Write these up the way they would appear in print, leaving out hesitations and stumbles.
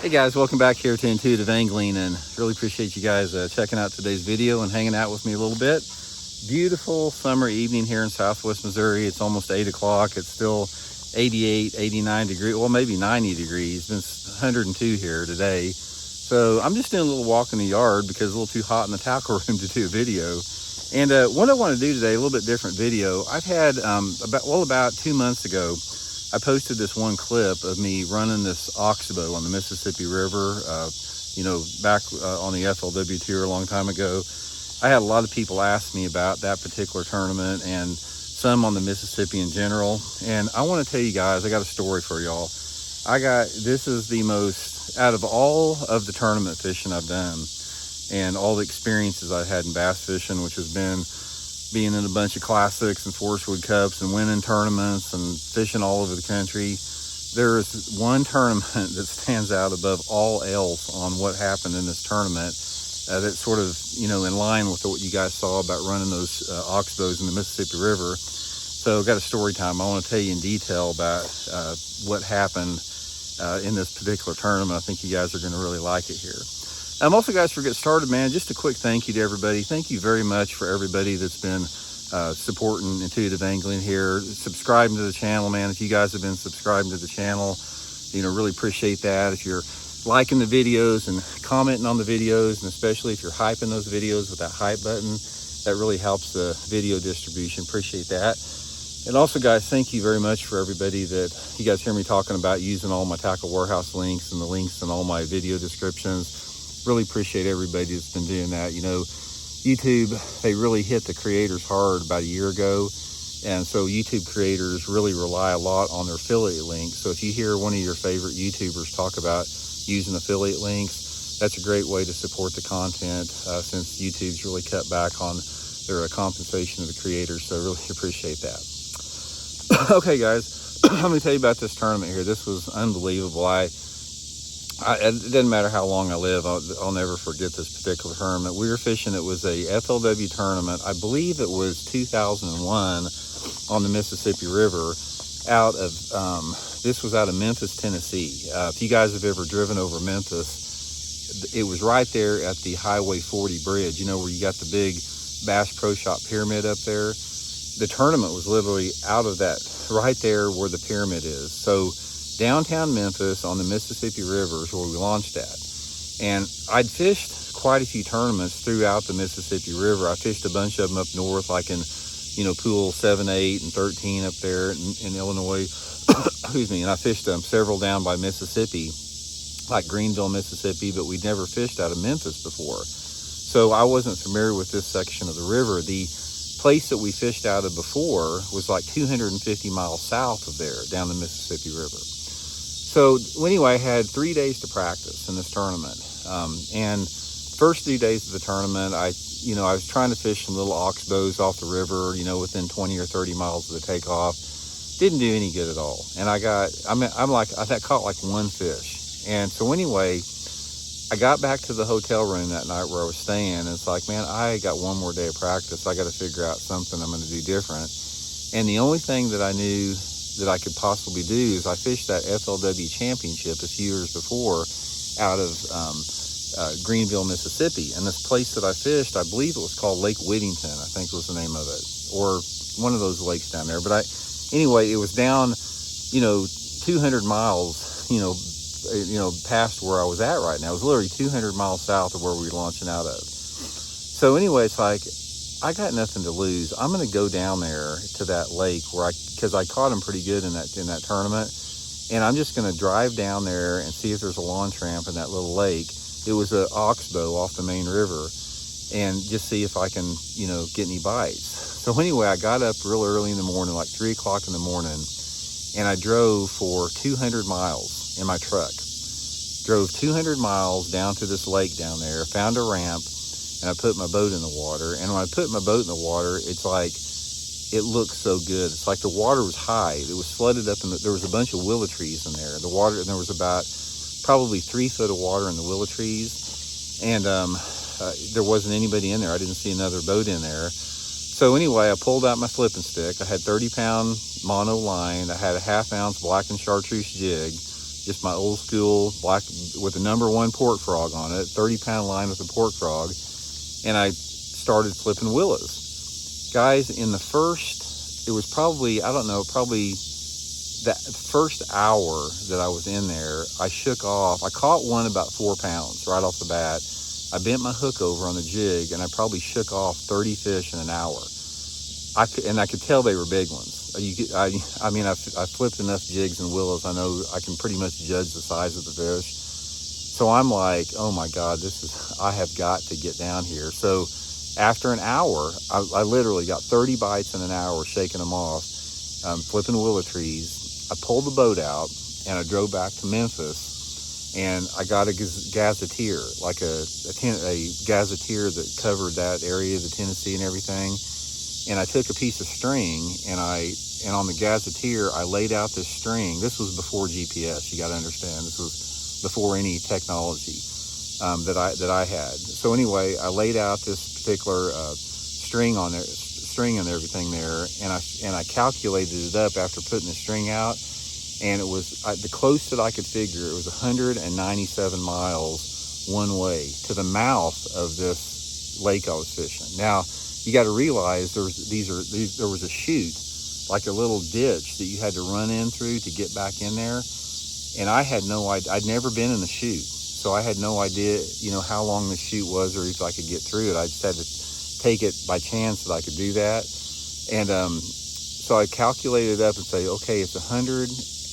Hey guys, welcome back here to Intuitive Angling, and really appreciate you guys checking out today's video and hanging out with me a little bit. Beautiful summer evening here in Southwest Missouri. It's almost 8 o'clock. It's still 88, 89 degrees, well maybe 90 degrees. It's been 102 here today. So I'm just doing a little walk in the yard because it's a little too hot in the tackle room to do a video. And what I want to do today, a little bit different video. I've had, about 2 months ago, I posted this one clip of me running this oxbow on the Mississippi River, back on the FLW tour a long time ago. I had a lot of people ask me about that particular tournament and some on the Mississippi in general. And I want to tell you guys, I got a story for y'all. This is the most, out of all of the tournament fishing I've done and all the experiences I had in bass fishing, which has been being in a bunch of classics and Forest Wood Cups and winning tournaments and fishing all over the country, there is one tournament that stands out above all else on what happened in this tournament that's sort of, in line with what you guys saw about running those oxbows in the Mississippi River. So I've got a story time. I want to tell you in detail about what happened in this particular tournament. I think you guys are going to really like it here. Also, guys, before we get started, man, just a quick thank you to everybody. Thank you very much for everybody that's been supporting Intuitive Angling here, subscribing to the channel, man. If you guys have been subscribing to the channel, really appreciate that. If you're liking the videos and commenting on the videos, and especially if you're hyping those videos with that hype button, that really helps the video distribution. Appreciate that. And also, guys, thank you very much for everybody that you guys hear me talking about using all my Tackle Warehouse links and the links in all my video descriptions. Really appreciate everybody that's been doing that. YouTube, they really hit the creators hard about a year ago. And so YouTube creators really rely a lot on their affiliate links. So if you hear one of your favorite YouTubers talk about using affiliate links, that's a great way to support the content since YouTube's really cut back on their compensation of the creators. So I really appreciate that. Okay, guys, I'm going to tell you about this tournament here. This was unbelievable. It doesn't matter how long I live, I'll never forget this particular tournament. We were fishing, it was a FLW tournament. I believe it was 2001 on the Mississippi River this was out of Memphis, Tennessee. If you guys have ever driven over Memphis, it was right there at the Highway 40 bridge, where you got the big Bass Pro Shop pyramid up there. The tournament was literally out of that, right there where the pyramid is. So downtown Memphis on the Mississippi River is where we launched at. And I'd fished quite a few tournaments throughout the Mississippi River. I fished a bunch of them up north, like in, pool 7, 8, and 13 up there in Illinois. Excuse me. And I fished several down by Mississippi, like Greenville, Mississippi, but we'd never fished out of Memphis before. So I wasn't familiar with this section of the river. The place that we fished out of before was like 250 miles south of there, down the Mississippi River. So anyway, I had 3 days to practice in this tournament. And first 2 days of the tournament, I was trying to fish some little oxbows off the river, within 20 or 30 miles of the takeoff. Didn't do any good at all. And I caught like one fish. And so anyway, I got back to the hotel room that night where I was staying. And it's like, man, I got one more day of practice. I got to figure out something I'm going to do different. And the only thing that I knew that I could possibly do is I fished that FLW championship a few years before out of Greenville, Mississippi. And this place that I fished, I believe it was called Lake Whittington, I think was the name of it, or one of those lakes down there. But anyway, it was down, 200 miles, past where I was at right now. It was literally 200 miles south of where we were launching out of. So anyway, it's like, I got nothing to lose. I'm going to go down there to that lake because I caught him pretty good in that tournament. And I'm just going to drive down there and see if there's a launch ramp in that little lake. It was an oxbow off the main river, and just see if I can, get any bites. So anyway, I got up real early in the morning, like 3 o'clock in the morning, and I drove for 200 miles in my truck. Drove 200 miles down to this lake down there, found a ramp, and I put my boat in the water. And when I put my boat in the water, it's like, it looked so good. It's like the water was high. It was flooded up, and there was a bunch of willow trees in there. And there was about probably 3 foot of water in the willow trees. And there wasn't anybody in there. I didn't see another boat in there. So anyway, I pulled out my flipping stick. I had 30-pound mono line. I had a 1/2 ounce blackened chartreuse jig, just my old school black with the number 1 pork frog on it, 30-pound line with a pork frog, and I started flipping willows. Guys, in the first, it was probably, I don't know, probably that first hour that I was in there, I shook off. I caught one about 4 pounds right off the bat. I bent my hook over on the jig, and I probably shook off 30 fish in an hour. I could tell they were big ones. I mean, I flipped enough jigs and willows. I know I can pretty much judge the size of the fish. So I'm like, oh my God, I have got to get down here. So after an hour, I literally got 30 bites in an hour, shaking them off, flipping willow trees. I pulled the boat out and I drove back to Memphis. And I got a gazetteer, like a gazetteer that covered that area of the Tennessee and everything. And I took a piece of string and on the gazetteer, I laid out this string. This was before GPS. You got to understand. This was before any technology that I had. So anyway, I laid out this particular string on there, string and everything there, and I calculated it up after putting the string out. And it was the closest that I could figure, it was 197 miles one way to the mouth of this lake I was fishing. Now, you got to realize there was a chute, like a little ditch that you had to run in through to get back in there. And I had no idea. I'd never been in the chute, so I had no idea, how long the chute was or if I could get through it. I just had to take it by chance that I could do that. And so I calculated it up and say, okay, it's 100.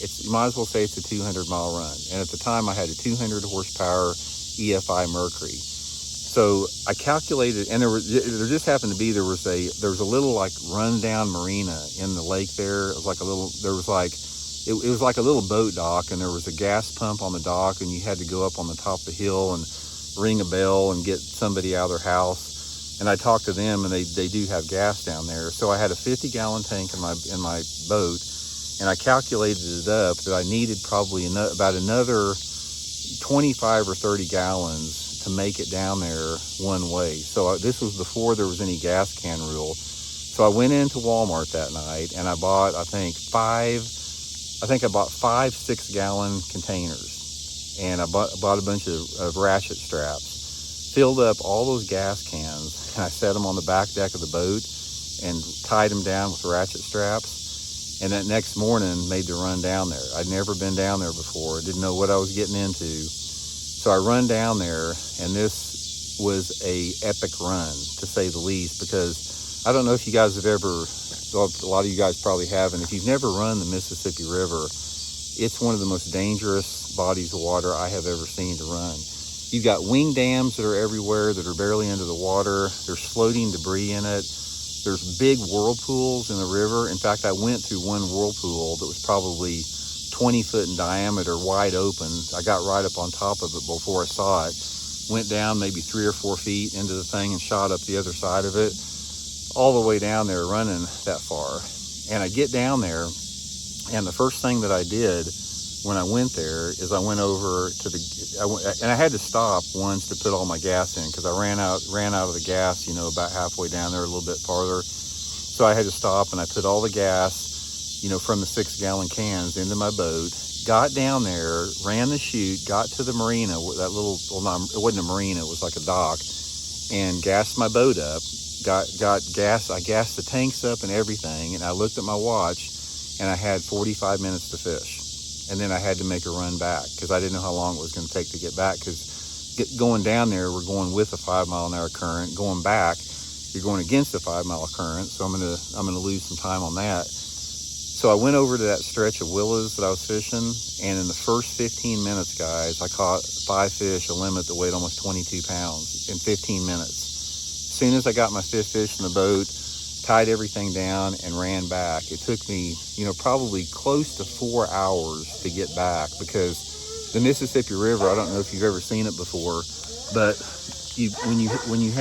You might as well say it's a 200-mile run. And at the time, I had a 200 horsepower EFI Mercury. So I calculated, and there just happened to be there was a little like rundown marina in the lake there. It was like it was like a little boat dock, and there was a gas pump on the dock, and you had to go up on the top of the hill and ring a bell and get somebody out of their house. And I talked to them, and they do have gas down there. So I had a 50-gallon tank in my boat. And I calculated it up that I needed probably about another 25 or 30 gallons to make it down there one way. So this was before there was any gas can rule. So I went into Walmart that night and I bought, I bought 5 6-gallon containers. And I bought a bunch of ratchet straps, filled up all those gas cans, and I set them on the back deck of the boat and tied them down with ratchet straps. And that next morning made the run down there. I'd never been down there before. Didn't know what I was getting into. So I run down there, and this was a epic run, to say the least, because I don't know if you guys have ever, a lot of you guys probably haven't. If you've never run the Mississippi River, it's one of the most dangerous bodies of water I have ever seen to run. You've got wing dams that are everywhere that are barely under the water. There's floating debris in it. There's big whirlpools in the river. In fact, I went through one whirlpool that was probably 20 foot in diameter, wide open. I got right up on top of it before I saw it. Went down maybe 3 or 4 feet into the thing and shot up the other side of it, all the way down there running that far. And I get down there, and the first thing that I did when I went there is I went over to and I had to stop once to put all my gas in because I ran out of the gas, about halfway down there, a little bit farther. So I had to stop and I put all the gas, from the 6-gallon cans into my boat, got down there, ran the chute, got to the marina, it wasn't a marina, it was like a dock, and gassed my boat up, got gas, I gassed the tanks up and everything, and I looked at my watch and I had 45 minutes to fish. And then I had to make a run back because I didn't know how long it was going to take to get back, because going down there, we're going with a 5-mile-an-hour current. Going back, you're going against a 5-mile current, so I'm gonna lose some time on that. So I went over to that stretch of willows that I was fishing, and in the first 15 minutes, guys, I caught 5 fish, a limit that weighed almost 22 pounds in 15 minutes. As soon as I got my 5th fish in the boat, tied everything down and ran back. It took me, probably close to 4 hours to get back, because the Mississippi River, I don't know if you've ever seen it before, but when you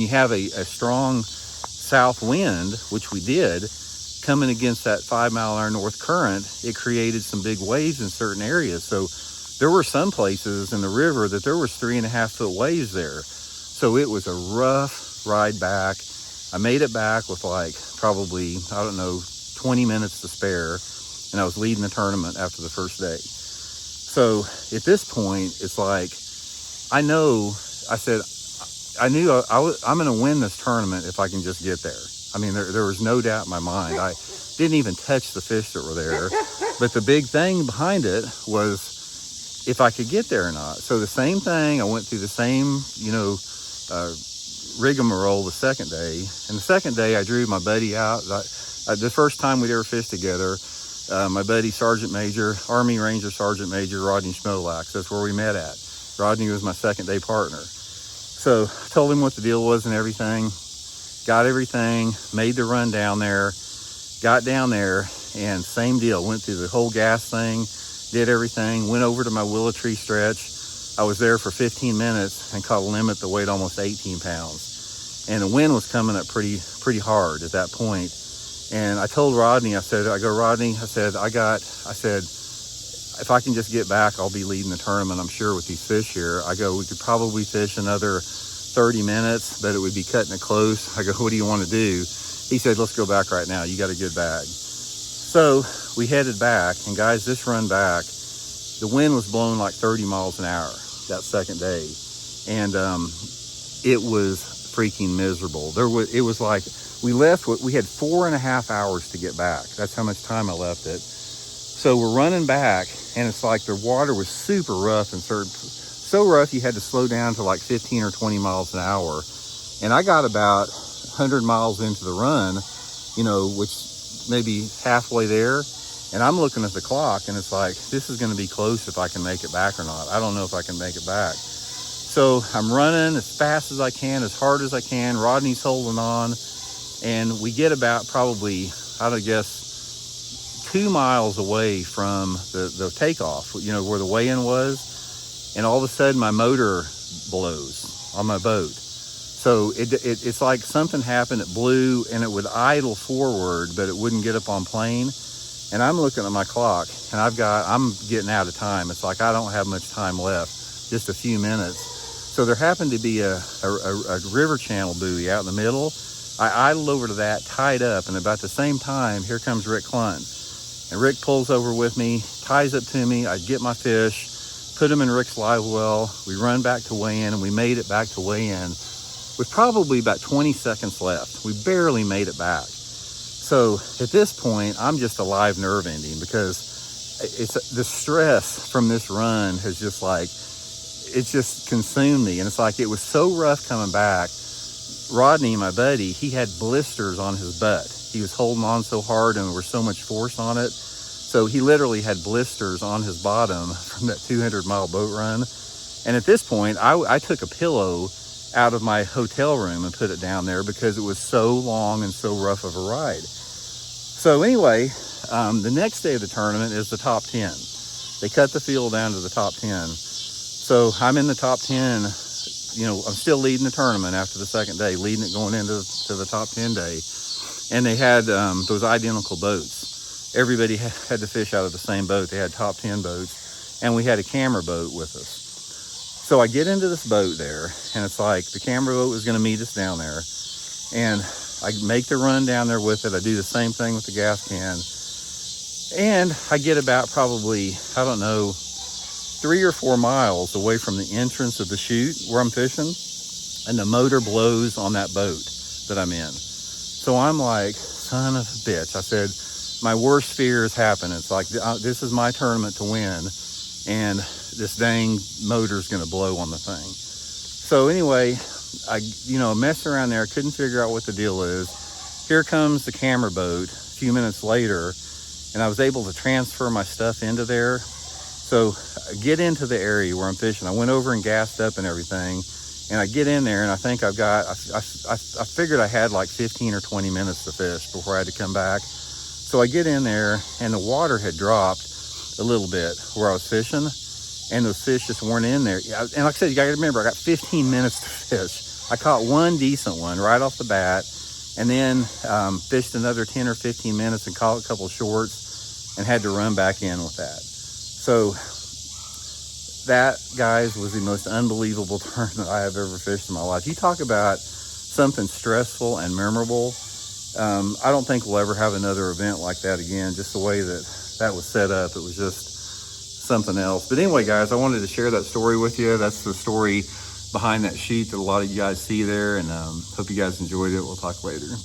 have a strong south wind, which we did, coming against that 5-mile-an-hour north current, it created some big waves in certain areas. So there were some places in the river that there was 3.5-foot waves there. So it was a rough ride back. I made it back with probably, 20 minutes to spare. and I was leading the tournament after the first day. So at this point, it's like, I knew I'm going to win this tournament if I can just get there. I mean, there was no doubt in my mind. I didn't even touch the fish that were there. But the big thing behind it was if I could get there or not. So the same thing, I went through the same, rigmarole the second day. And the second day, I drew my buddy out. The first time we'd ever fished together, my buddy, Sergeant Major, Army Ranger Sergeant Major Rodney Schmolax. That's where we met at. Rodney was my second day partner. So I told him what the deal was and everything. Got everything, made the run down there, got down there, and same deal. Went through the whole gas thing, did everything, went over to my willow tree stretch. I was there for 15 minutes and caught a limit that weighed almost 18 pounds. And the wind was coming up pretty hard at that point. And I told Rodney, Rodney, if I can just get back, I'll be leading the tournament, I'm sure, with these fish here. We could probably fish another 30 minutes, but it would be cutting it close. I go, what do you want to do? He said, let's go back right now. You got a good bag. So we headed back, and guys, this run back, the wind was blowing like 30 miles an hour that second day. And it was freaking miserable. It was like, we had 4.5 hours to get back. That's how much time I left it. So we're running back, and it's like the water was super rough and so rough you had to slow down to like 15 or 20 miles an hour. And I got about 100 miles into the run, which maybe halfway there. And I'm looking at the clock, and it's like, this is going to be close if I can make it back or not. I don't know if I can make it back. So I'm running as fast as I can, as hard as I can. Rodney's holding on. And we get about probably, I would guess, 2 miles away from the takeoff, where the weigh-in was. And all of a sudden, my motor blows on my boat. So it's like something happened, it blew, and it would idle forward, but it wouldn't get up on plane. And I'm looking at my clock, and I'm getting out of time. It's like I don't have much time left, just a few minutes. So there happened to be a river channel buoy out in the middle. I idled over to that, tied up, and about the same time, here comes Rick Clunt. And Rick pulls over with me, ties up to me. I get my fish, put them in Rick's live well. We run back to weigh-in, and we made it back to weigh-in with probably about 20 seconds left. We barely made it back. So at this point, I'm just a live nerve ending because the stress from this run has just consumed me. And it's like, it was so rough coming back. Rodney, my buddy, he had blisters on his butt. He was holding on so hard and there was so much force on it. So he literally had blisters on his bottom from that 200-mile boat run. And at this point, I took a pillow out of my hotel room and put it down there because it was so long and so rough of a ride. So anyway, the next day of the tournament is the top 10. They cut the field down to the top 10. So I'm in the top 10. I'm still leading the tournament after the second day, leading it going into the top 10 day. And they had those identical boats. Everybody had to fish out of the same boat. They had top 10 boats, and we had a camera boat with us. So I get into this boat there, and it's like the camera boat was going to meet us down there. And I make the run down there with it. I do the same thing with the gas can. And I get about probably, 3 or 4 miles away from the entrance of the chute where I'm fishing, and the motor blows on that boat that I'm in. So I'm like, son of a bitch. I said, my worst fear has happened. It's like, this is my tournament to win, and this dang motor's going to blow on the thing. So anyway, I messed around there, couldn't figure out what the deal is. Here comes the camera boat a few minutes later, and I was able to transfer my stuff into there. So I get into the area where I'm fishing. I went over and gassed up and everything, and I get in there, and I think I figured I had like 15 or 20 minutes to fish before I had to come back. So I get in there, and the water had dropped a little bit where I was fishing, and those fish just weren't in there. And like I said, you gotta remember, I got 15 minutes to fish. I caught one decent one right off the bat, and then fished another 10 or 15 minutes and caught a couple shorts and had to run back in with that. So that, guys, was the most unbelievable tournament I have ever fished in my life. You talk about something stressful and memorable. I don't think we'll ever have another event like that again. Just the way that was set up, it was just something else. But anyway, guys, I wanted to share that story with you. That's the story behind that sheet that a lot of you guys see there, and hope you guys enjoyed it. We'll talk later.